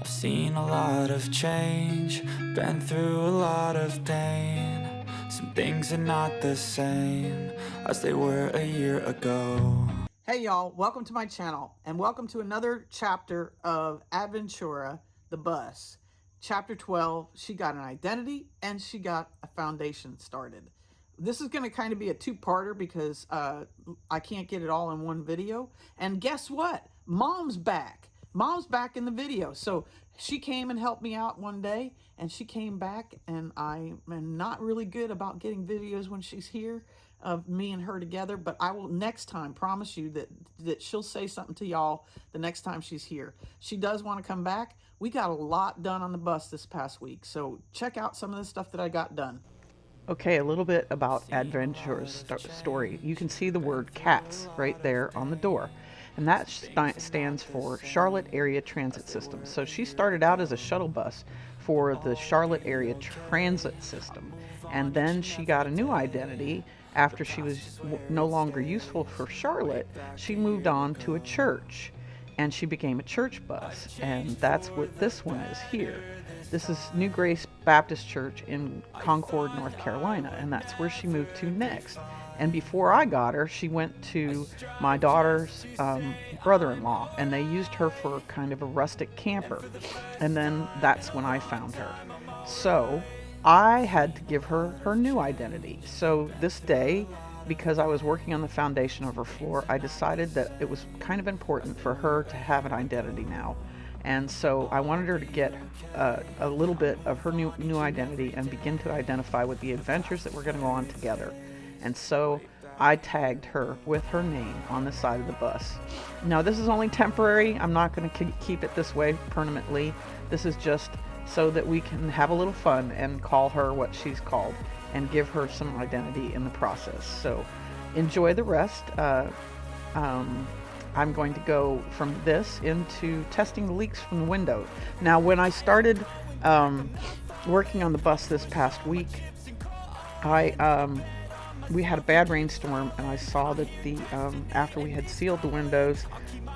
I've seen a lot of change, been through a lot of pain. Some things are not the same as they were a year ago. Hey y'all, welcome to my channel and welcome to another chapter of Adventura, the bus. Chapter 12, she got an identity and she got a foundation started. This is going to kind of be a two-parter because I can't get it all in one video. And guess what? Mom's back. Mom's back in the video. So she came and helped me out one day and she came back, and I am not really good about getting videos when she's here of me and her together, but I will next time promise you that she'll say something to y'all the next time she's here. She does want to come back. We got a lot done on the bus this past week, so check out some of the stuff that I got done. Okay, a little bit about Adventura's story. You can see the word CATS right there on the door, and that stands for Charlotte Area Transit System. So she started out as a shuttle bus for the Charlotte Area Transit System, and then she got a new identity. After she was no longer useful for Charlotte, she moved on to a church, and she became a church bus, and that's what this one is here. This is New Grace Baptist Church in Concord, North Carolina, and that's where she moved to next. And before I got her, she went to my daughter's brother-in-law, and they used her for kind of a rustic camper. And then that's when I found her. So I had to give her her new identity. So this day, because I was working on the foundation of her floor, I decided that it was kind of important for her to have an identity now. And so I wanted her to get a little bit of her new identity and begin to identify with the adventures that we're going to go on together. And so I tagged her with her name on the side of the bus. Now, this is only temporary. I'm not going to keep it this way permanently. This is just so that we can have a little fun and call her what she's called and give her some identity in the process. So enjoy the rest. I'm going to go from this into testing the leaks from the window. Now, when I started working on the bus this past week, we had a bad rainstorm, and I saw that after we had sealed the windows,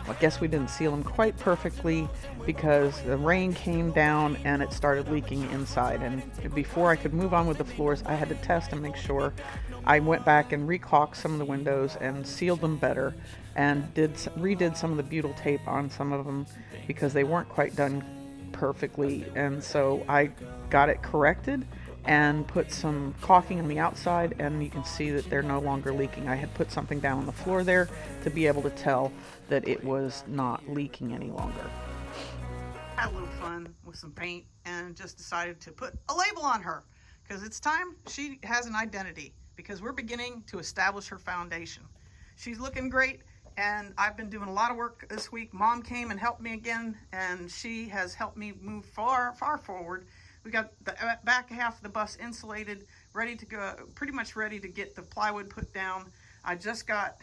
I guess we didn't seal them quite perfectly because the rain came down and it started leaking inside. And before I could move on with the floors, I had to test and make sure. I went back and re-caulked some of the windows and sealed them better, and redid some of the butyl tape on some of them because they weren't quite done perfectly. And so I got it corrected and put some caulking on the outside, and you can see that they're no longer leaking. I had put something down on the floor there to be able to tell that it was not leaking any longer. Had a little fun with some paint and just decided to put a label on her because it's time she has an identity, because we're beginning to establish her foundation. She's looking great, and I've been doing a lot of work this week. Mom came and helped me again, and she has helped me move far forward. We got the back half of the bus insulated, ready to go, pretty much ready to get the plywood put down. I just got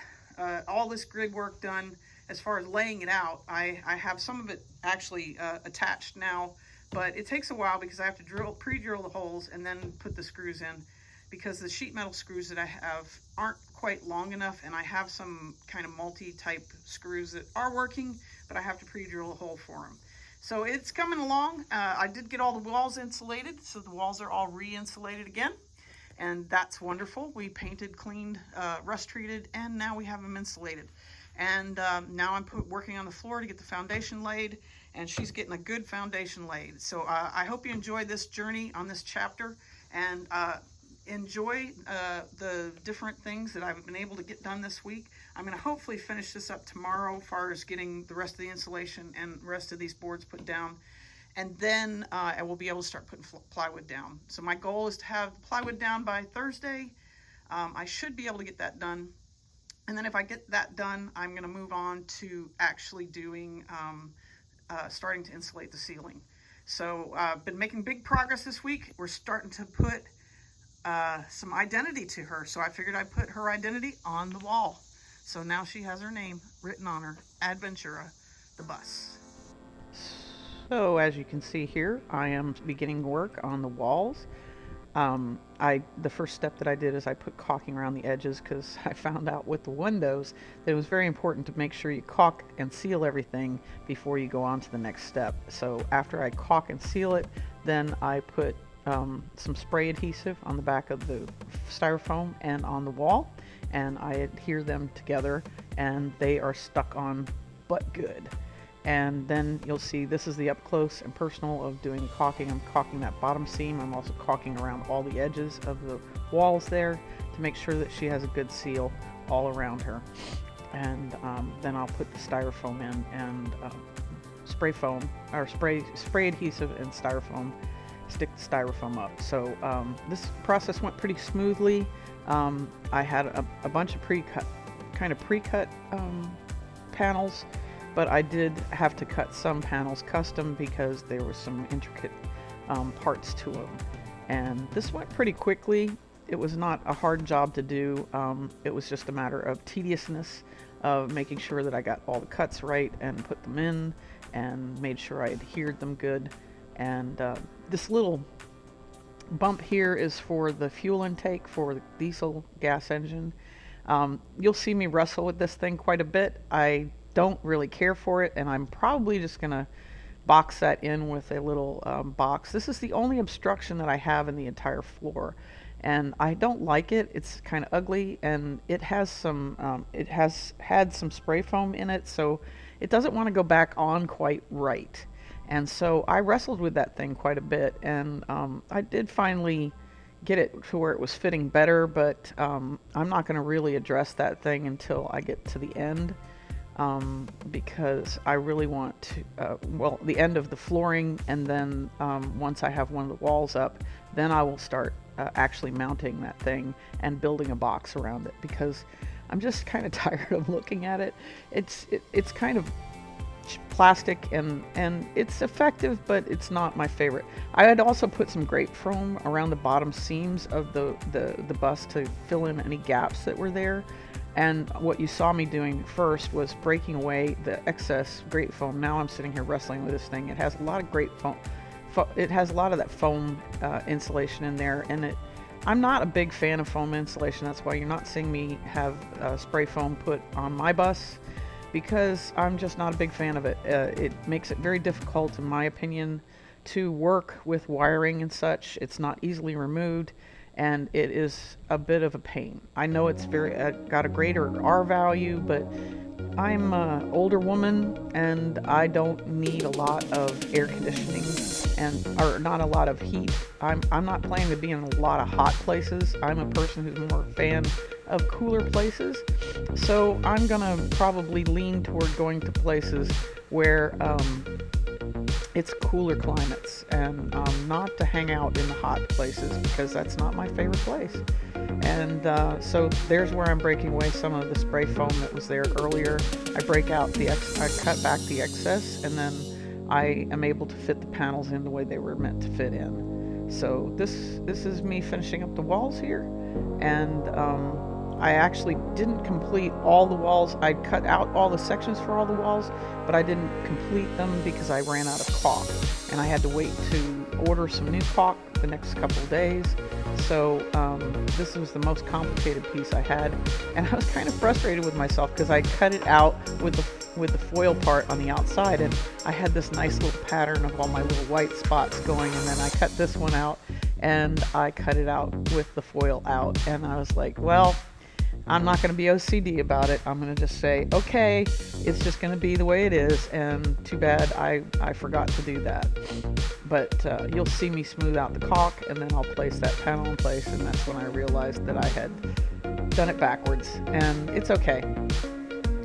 all this grid work done as far as laying it out. I have some of it actually attached now, but it takes a while because I have to pre-drill the holes and then put the screws in, because the sheet metal screws that I have aren't quite long enough, and I have some kind of multi-type screws that are working, but I have to pre-drill a hole for them. So it's coming along. I did get all the walls insulated, so the walls are all re-insulated again, and that's wonderful. We painted, cleaned, rust treated, and now we have them insulated. And now I'm working on the floor to get the foundation laid, and she's getting a good foundation laid. So I hope you enjoyed this journey on this chapter, and enjoy the different things that I've been able to get done this week. I'm going to hopefully finish this up tomorrow as far as getting the rest of the insulation and the rest of these boards put down. And then I will be able to start putting plywood down. So my goal is to have the plywood down by Thursday. I should be able to get that done. And then if I get that done, I'm going to move on to actually doing, starting to insulate the ceiling. So I've been making big progress this week. We're starting to put some identity to her. So I figured I'd put her identity on the wall. So now she has her name written on her, Adventura, the bus. So as you can see here, I am beginning work on the walls. The first step that I did is I put caulking around the edges, because I found out with the windows that it was very important to make sure you caulk and seal everything before you go on to the next step. So after I caulk and seal it, then I put some spray adhesive on the back of the styrofoam and on the wall, and I adhere them together, and they are stuck on but good. And then you'll see this is the up close and personal of doing the caulking. I'm caulking that bottom seam. I'm also caulking around all the edges of the walls there to make sure that she has a good seal all around her. And then I'll put the styrofoam in, and spray foam, or spray adhesive and styrofoam, stick the styrofoam up. So this process went pretty smoothly. I had a bunch of pre-cut panels, but I did have to cut some panels custom because there were some intricate parts to them. And this went pretty quickly. It was not a hard job to do. It was just a matter of tediousness of making sure that I got all the cuts right and put them in and made sure I adhered them good. And this little bump here is for the fuel intake for the diesel gas engine. You'll see me wrestle with this thing quite a bit. I don't really care for it, and I'm probably just gonna box that in with a little box. This is the only obstruction that I have in the entire floor, and I don't like it. It's kind of ugly, and it has had some spray foam in it, so it doesn't want to go back on quite right. And so I wrestled with that thing quite a bit, and I did finally get it to where it was fitting better, but I'm not going to really address that thing until I get to the end. Because I really want to, the end of the flooring, and then once I have one of the walls up, then I will start actually mounting that thing and building a box around it, because I'm just kind of tired of looking at it. It's kind of plastic, and it's effective, but it's not my favorite. I had also put some grape foam around the bottom seams of the bus to fill in any gaps that were there. And what you saw me doing first was breaking away the excess grape foam. Now I'm sitting here wrestling with this thing. It has a lot of grape foam. It has a lot of that foam insulation in there, and I'm not a big fan of foam insulation. That's why you're not seeing me have spray foam put on my bus, because I'm just not a big fan of it. It makes it very difficult, in my opinion, to work with wiring and such. It's not easily removed, and it is a bit of a pain. I know it's got a greater R value, but I'm an older woman, and I don't need a lot of air conditioning or not a lot of heat. I'm not planning to be in a lot of hot places. I'm a person who's more a fan of cooler places, so I'm gonna probably lean toward going to places where it's cooler climates, and not to hang out in the hot places, because that's not my favorite place. And so there's where I'm breaking away some of the spray foam that was there earlier. I cut back the excess, and then I am able to fit the panels in the way they were meant to fit in. So this is me finishing up the walls here, and I actually didn't complete all the walls. I cut out all the sections for all the walls, but I didn't complete them because I ran out of caulk, and I had to wait to order some new caulk the next couple of days. So this was the most complicated piece I had, and I was kind of frustrated with myself because I cut it out with the foil part on the outside, and I had this nice little pattern of all my little white spots going, and then I cut this one out, and I cut it out with the foil out, and I was like, well, I'm not going to be OCD about it. I'm going to just say, okay, it's just going to be the way it is, and too bad I forgot to do that. But you'll see me smooth out the caulk, and then I'll place that panel in place, and that's when I realized that I had done it backwards, and it's okay.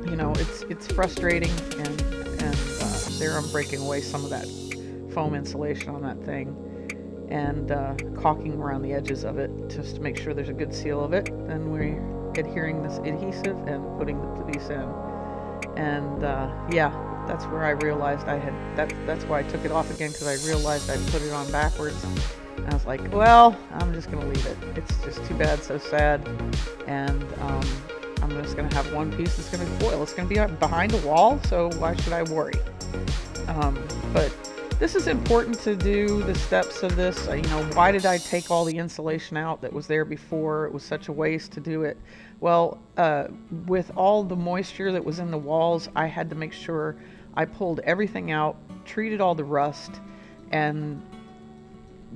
You know, it's frustrating, and there I'm breaking away some of that foam insulation on that thing, and caulking around the edges of it just to make sure there's a good seal of it. Then we're adhering this adhesive and putting the piece in, and yeah, that's where I realized that's why I took it off again, because I realized I put it on backwards, and I was like, well, I'm just gonna leave it. It's just too bad, so sad. And I'm just gonna have one piece that's gonna be foil. It's gonna be behind a wall, so why should I worry? But this is important to do the steps of this. Why did I take all the insulation out that was there before? It was such a waste to do it. Well, with all the moisture that was in the walls, I had to make sure I pulled everything out, treated all the rust, and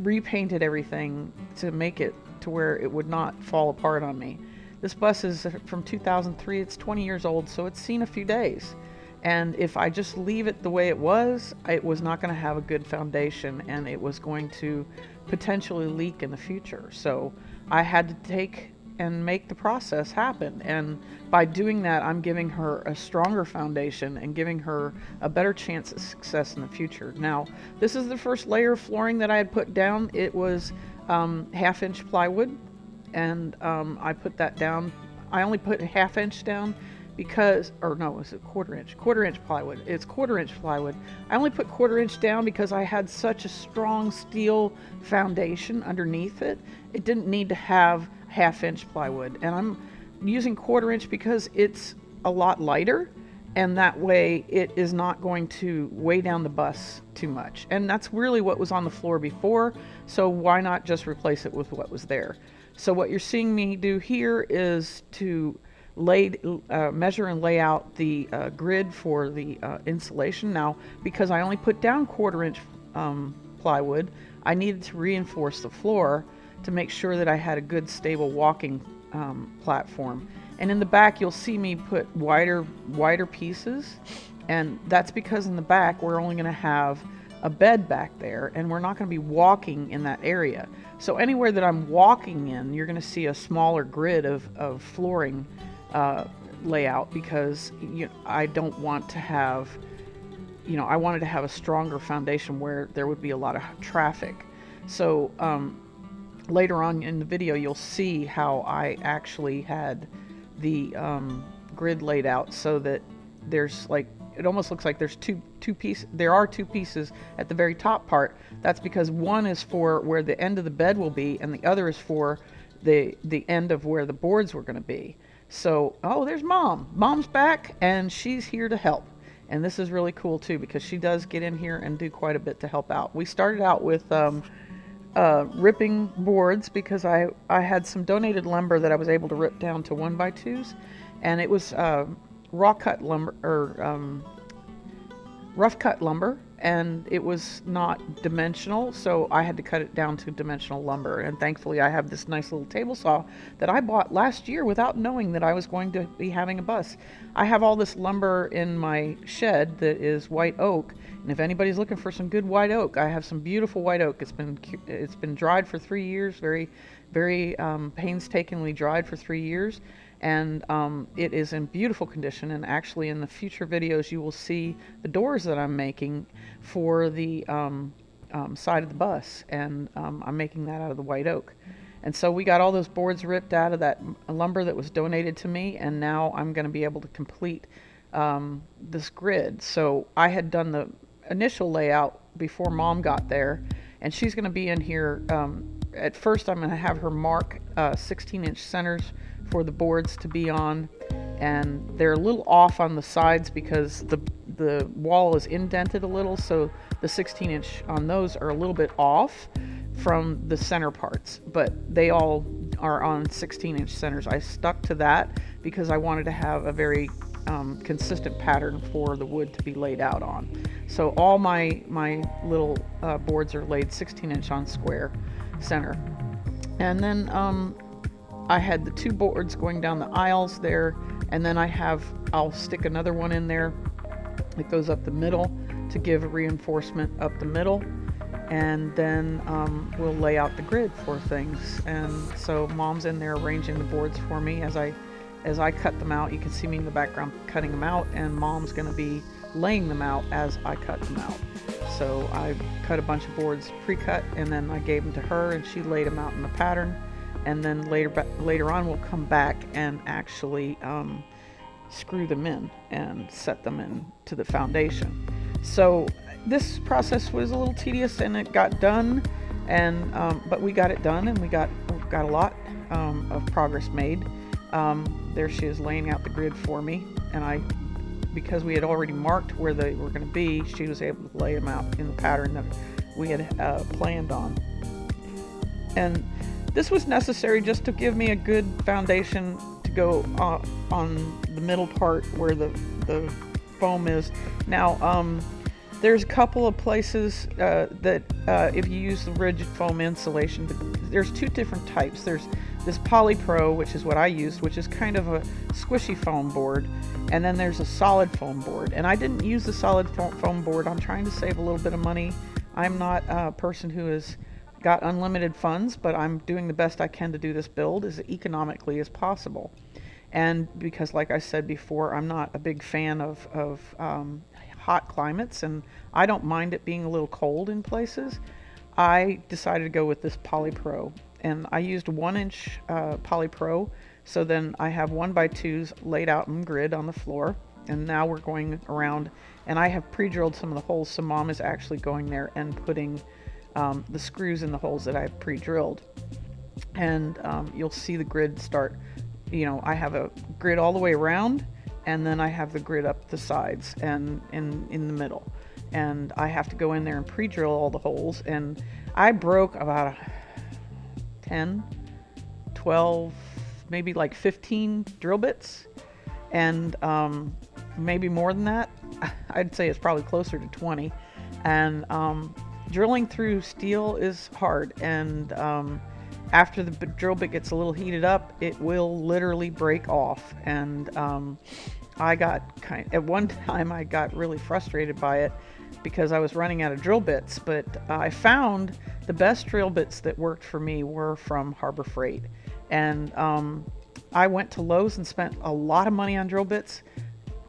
repainted everything to make it to where it would not fall apart on me. This bus is from 2003. It's 20 years old, so it's seen a few days. And if I just leave it the way it was not going to have a good foundation, and it was going to potentially leak in the future. So I had to take and make the process happen. And by doing that, I'm giving her a stronger foundation and giving her a better chance of success in the future. Now, this is the first layer of flooring that I had put down. It was 1/2-inch plywood, and I put that down. I only put 1/2 inch down because, or no, it was a 1/4 inch plywood. It's 1/4 inch plywood. I only put 1/4 inch down because I had such a strong steel foundation underneath it. It didn't need to have 1/2 inch plywood. And I'm using 1/4 inch because it's a lot lighter, and that way it is not going to weigh down the bus too much. And that's really what was on the floor before, so why not just replace it with what was there? So what you're seeing me do here is to measure and lay out the grid for the insulation. Now, because I only put down 1/4 inch plywood, I needed to reinforce the floor to make sure that I had a good stable walking platform. And in the back, you'll see me put wider pieces, and that's because in the back we're only going to have a bed back there, and we're not going to be walking in that area. So anywhere that I'm walking in, you're going to see a smaller grid of flooring layout, because I don't want to have, I wanted to have a stronger foundation where there would be a lot of traffic. So later on in the video, you'll see how I actually had the grid laid out so that there's it almost looks like there's two pieces. There are two pieces at the very top part. That's because one is for where the end of the bed will be, and the other is for the end of where the boards were going to be. So, oh, there's Mom. Mom's back, and she's here to help. And this is really cool too, because she does get in here and do quite a bit to help out. We started out with ripping boards because I had some donated lumber that I was able to rip down to 1x2s, and it was raw cut lumber, or rough cut lumber, and it was not dimensional, so I had to cut it down to dimensional lumber. And thankfully I have this nice little table saw that I bought last year without knowing that I was going to be having a bus. I have all this lumber in my shed that is white oak, and if anybody's looking for some good white oak, I have some beautiful white oak. It's been dried for 3 years, very painstakingly dried for 3 years. And it is in beautiful condition, and actually in the future videos you will see the doors that I'm making for the side of the bus, and I'm making that out of the white oak. And so we got all those boards ripped out of that lumber that was donated to me, and now I'm going to be able to complete this grid. So I had done the initial layout before Mom got there, and she's going to be in here. At first I'm going to have her mark 16-inch centers for the boards to be on, and they're a little off on the sides because the wall is indented a little, so the 16-inch on those are a little bit off from the center parts, but they all are on 16-inch centers. I stuck to that because I wanted to have a very consistent pattern for the wood to be laid out on. So all my little boards are laid 16-inch on square center. And then I had the 2 boards going down the aisles there, and then I'll stick another one in there that goes up the middle to give a reinforcement up the middle, and then we'll lay out the grid for things. And so Mom's in there arranging the boards for me as I cut them out. You can see me in the background cutting them out, and Mom's going to be laying them out as I cut them out. So I cut a bunch of boards pre-cut, and then I gave them to her, and she laid them out in the pattern. And then later on we'll come back and actually screw them in and set them into the foundation. So this process was a little tedious, and it got done, and but we got it done, and we got a lot of progress made. There she is laying out the grid for me, and I because we had already marked where they were going to be, she was able to lay them out in the pattern that we had planned on. And this was necessary just to give me a good foundation to go on the middle part where the foam is. Now, there's a couple of places that if you use the rigid foam insulation, there's two different types. There's this Polypro, which is what I used, which is kind of a squishy foam board, and then there's a solid foam board. And I didn't use the solid foam board. I'm trying to save a little bit of money. I'm not a person who has got unlimited funds, but I'm doing the best I can to do this build as economically as possible. And because, like I said before, I'm not a big fan of hot climates, and I don't mind it being a little cold in places, I decided to go with this Polypro. And I used 1-inch Polypro, so then I have 1x2s laid out in grid on the floor. And now we're going around, and I have pre-drilled some of the holes, so Mom is actually going there and putting the screws in the holes that I've pre-drilled. And you'll see the grid start. I have a grid all the way around, and then I have the grid up the sides and in the middle. And I have to go in there and pre-drill all the holes. And I broke about 10, 12, maybe like 15 drill bits. And maybe more than that. I'd say it's probably closer to 20. And drilling through steel is hard. And after the drill bit gets a little heated up, it will literally break off. And I got at one time I got really frustrated by it because I was running out of drill bits. But I found the best drill bits that worked for me were from Harbor Freight. And I went to Lowe's and spent a lot of money on drill bits,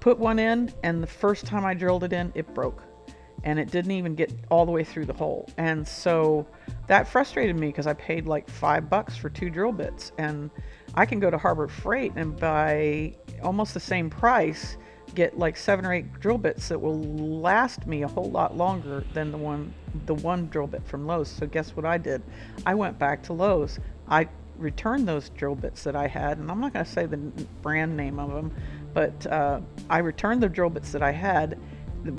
put one in, and the first time I drilled it in, it broke. And it didn't even get all the way through the hole. And so that frustrated me because I paid like $5 for 2 drill bits. And I can go to Harbor Freight and buy almost the same price, get like 7 or 8 drill bits that will last me a whole lot longer than the one drill bit from Lowe's. So guess what I did? I went back to Lowe's. I returned those drill bits that I had, and I'm not going to say the brand name of them, but I returned the drill bits that I had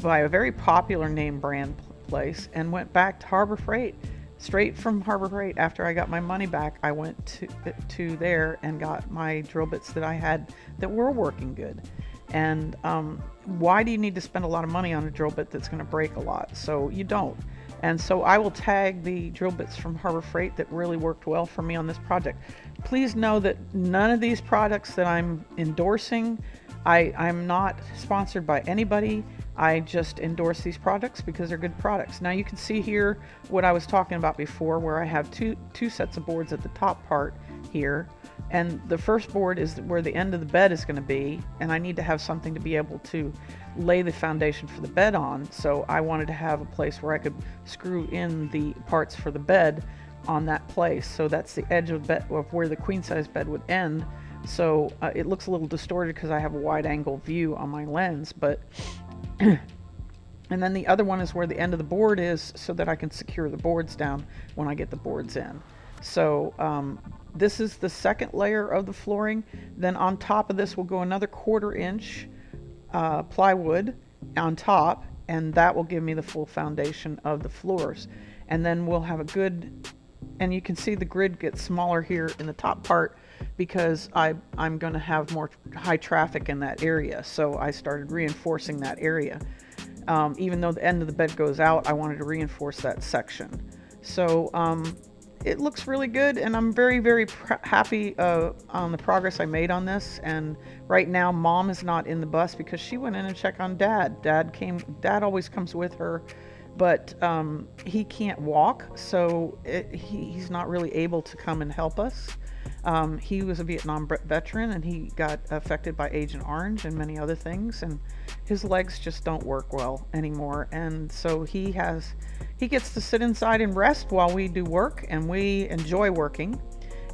by a very popular name brand place and went back to Harbor Freight. Straight from Harbor Freight, after I got my money back, I went to there and got my drill bits that I had that were working good. And why do you need to spend a lot of money on a drill bit that's going to break a lot? So you don't. And so I will tag the drill bits from Harbor Freight that really worked well for me on this project. Please know that none of these products that I'm endorsing, I'm not sponsored by anybody. I just endorse these products because they're good products. Now you can see here what I was talking about before, where I have two sets of boards at the top part here. And the first board is where the end of the bed is going to be, and I need to have something to be able to lay the foundation for the bed on. So I wanted to have a place where I could screw in the parts for the bed on that place. So that's the edge of where the queen size bed would end. So it looks a little distorted because I have a wide angle view on my lens, but and then the other one is where the end of the board is, so that I can secure the boards down when I get the boards in. So this is the second layer of the flooring. Then on top of this will go another 1/4 inch plywood on top, and that will give me the full foundation of the floors. And then we'll have a good, and you can see the grid gets smaller here in the top part because I'm going to have more high traffic in that area. So I started reinforcing that area. Even though the end of the bed goes out, I wanted to reinforce that section. So it looks really good, and I'm very, very happy on the progress I made on this. And right now, Mom is not in the bus because she went in and checked on Dad. Dad always comes with her, but he can't walk, so he's not really able to come and help us. He was a Vietnam veteran, and he got affected by Agent Orange and many other things, and his legs just don't work well anymore. And so he gets to sit inside and rest while we do work, and we enjoy working.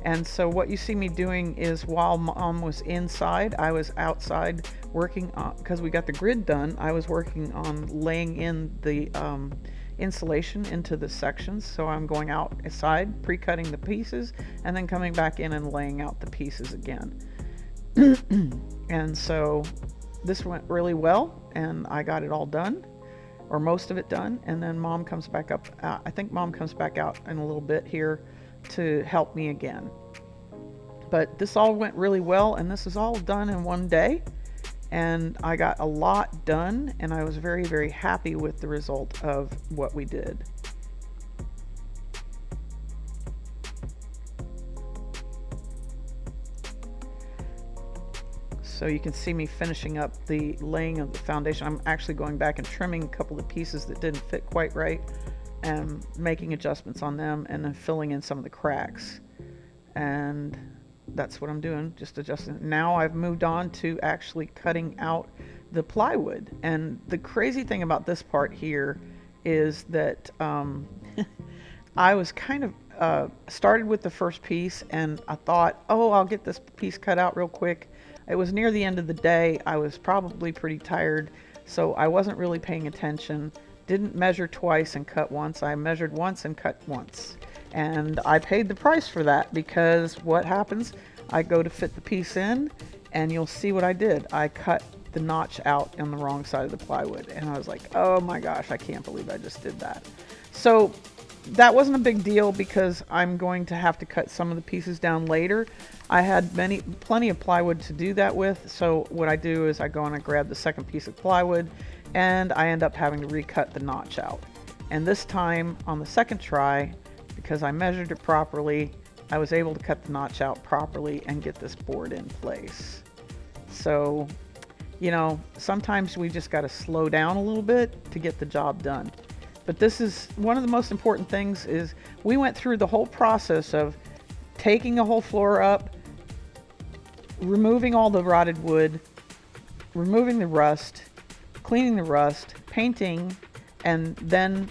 And so what you see me doing is, while Mom was inside, I was outside working on, because we got the grid done, I was working on laying in the insulation into the sections. So I'm going outside, pre-cutting the pieces, and then coming back in and laying out the pieces again. And so this went really well, and I got it all done, or most of it done. And then Mom comes back up. I think Mom comes back out in a little bit here to help me again. But this all went really well, and this is all done in one day. And I got a lot done, and I was very, very happy with the result of what we did. So you can see me finishing up the laying of the foundation. I'm actually going back and trimming a couple of pieces that didn't fit quite right and making adjustments on them, and then filling in some of the cracks. And that's what I'm doing, just adjusting. Now I've moved on to actually cutting out the plywood. And the crazy thing about this part here is that I was kind of started with the first piece, and I thought, oh, I'll get this piece cut out real quick. It was near the end of the day. I was probably pretty tired, so I wasn't really paying attention. Didn't measure twice and cut once. I measured once and cut once. And I paid the price for that, because what happens, I go to fit the piece in, and you'll see what I did. I cut the notch out on the wrong side of the plywood, and I was like, oh my gosh, I can't believe I just did that. So that wasn't a big deal, because I'm going to have to cut some of the pieces down later. I had plenty of plywood to do that with, so what I do is I go and I grab the second piece of plywood, and I end up having to recut the notch out. And this time, on the second try, because I measured it properly, I was able to cut the notch out properly and get this board in place. So, you know, sometimes we just got to slow down a little bit to get the job done. But this is one of the most important things. Is we went through the whole process of taking the whole floor up, removing all the rotted wood, removing the rust, cleaning the rust, painting, and then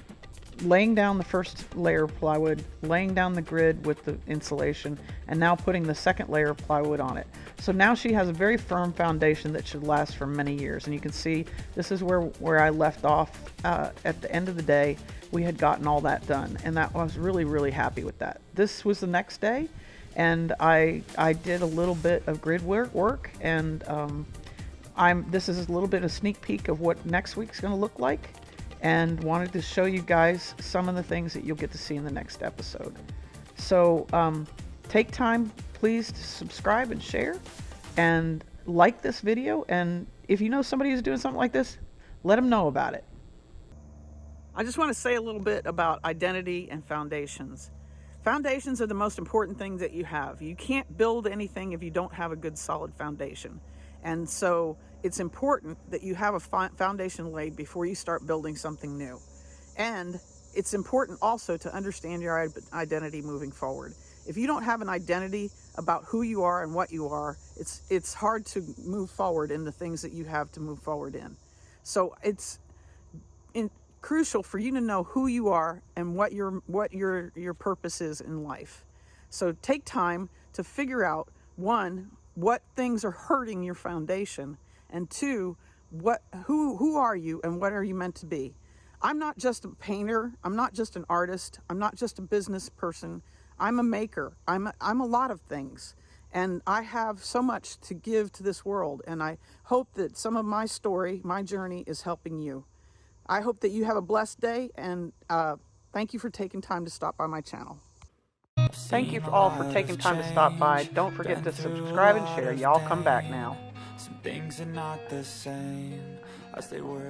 laying down the first layer of plywood, laying down the grid with the insulation, and now putting the second layer of plywood on it. So now she has a very firm foundation that should last for many years. And you can see this is where I left off at the end of the day. We had gotten all that done, and I was really, really happy with that. This was the next day, and I did a little bit of grid work, and this is a little bit of sneak peek of what next week's going to look like, and wanted to show you guys some of the things that you'll get to see in the next episode. So take time, please, to subscribe and share and like this video. And if you know somebody who's doing something like this, let them know about it. I just want to say a little bit about identity and foundations. Foundations are the most important thing that you have. You can't build anything if you don't have a good solid foundation. And so it's important that you have a foundation laid before you start building something new. And it's important also to understand your identity moving forward. If you don't have an identity about who you are and what you are, it's hard to move forward in the things that you have to move forward in. So it's crucial for you to know who you are and what your purpose is in life. So take time to figure out, one, what things are hurting your foundation, and two, who are you and what are you meant to be? I'm not just a painter. I'm not just an artist. I'm not just a business person. I'm a maker. I'm a lot of things, and I have so much to give to this world, and I hope that some of my story, my journey, is helping you. I hope that you have a blessed day, and thank you for taking time to stop by my channel. Thank you all for taking time to stop by. Don't forget to subscribe and share. Y'all come back now. Some things are not the same as they were.